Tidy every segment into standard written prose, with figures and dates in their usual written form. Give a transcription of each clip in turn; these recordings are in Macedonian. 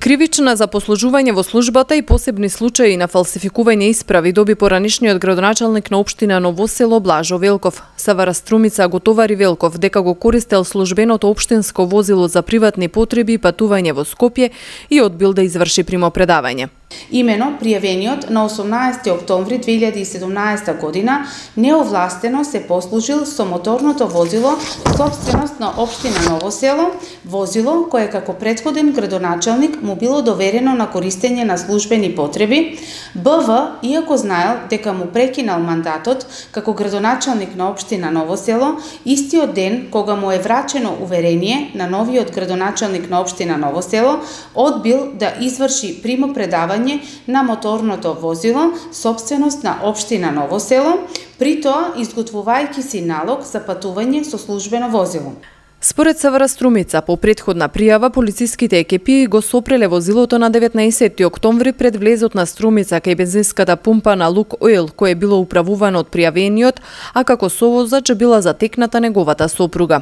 Кривична за послужување во службата и посебни случаи на фалсификување исправи доби поранишниот градоначалник на општина Ново село Блажо Велков. Савара Струмица го товари Велков дека го користел службеното општинско возило за приватни потреби и патување во Скопје и одбил да изврши примопредавање. Имено пријавениот на 18 октомври 2017 година неовластено се послужил со моторното возило сопственост на општина Ново село, возило кое како претходен градоначалник му било доверено на користење на службени потреби. БВ, иако знаел дека му прекинал мандатот како градоначалник на општина Ново село, истиот ден кога му е врачено уверение на новиот градоначалник на општина Ново село, одбил да изврши примопредавање на моторното возило, сопственост на општина Ново село, при тоа изготвувајќи си налог за патување со службено возило. Според Савара Струмица, по претходна пријава, полициските екипи го сопреле возилото на 19 октомври пред влезот на Струмица кај бензинската пумпа на Лук Оил, кое било управувано од пријавениот, а како совозач била затекната неговата сопруга.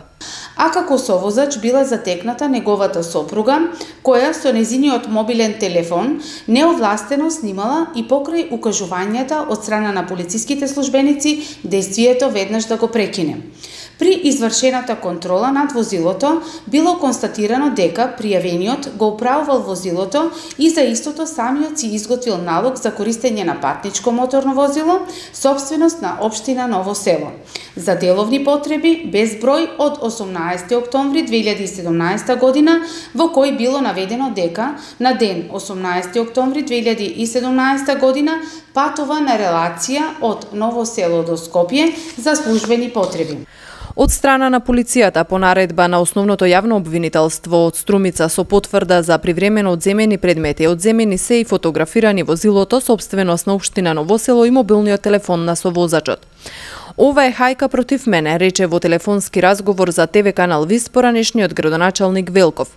Која со незиниот мобилен телефон неовластено снимала и покрај укажувањата од страна на полициските службеници дејствието веднаш да го прекине. При извршената контрола над возилото било констатирано дека пријавениот го управувал возилото и за истото самиот си изготвил налог за користење на патничко моторно возило, сопственост на општина Ново село, за деловни потреби без број од 18 октомври 2017 година, во кој било наведено дека на ден 18 октомври 2017 година патува на релација од Ново село до Скопје за службени потреби. Од страна на полицијата по наредба на основното јавно обвинителство од Струмица со потврда за привремено одземени предмети, одземени се и фотографирани возилото, сопственост на општина Ново село и мобилниот телефон на совозачот. Ова е хајка против мене, рече во телефонски разговор за ТВ канал ВИС поранешниот градоначалник Велков.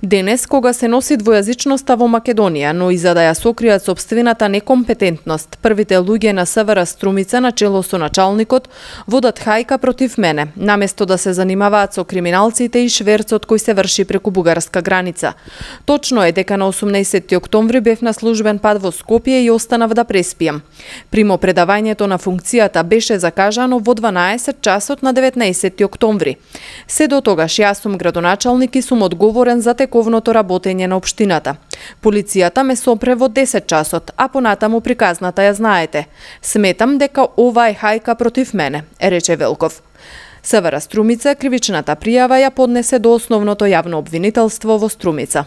Денес, кога се носи двојазичноста во Македонија, но и за да ја сокријат сопствената некомпетентност, првите луѓе на Савара Струмица на чело со началникот водат хајка против мене, наместо да се занимаваат со криминалците и шверцот кој се врши преку бугарска граница. Точно е дека на 18 октомври бев на службен пат во Скопје и останав да преспијам. Примопредавањето на функцијата беше закажано во 12 часот на 19 октомври. Се до тогаш јас сум градоначалник и сум одговорен за тековното работење на општината. Полицијата ме сопре во 10 часот, а понатаму приказната ја знаете. Сметам дека ова е хајка против мене, рече Велков. Савара Струмица кривичната пријава ја поднесе до основното јавно обвинителство во Струмица.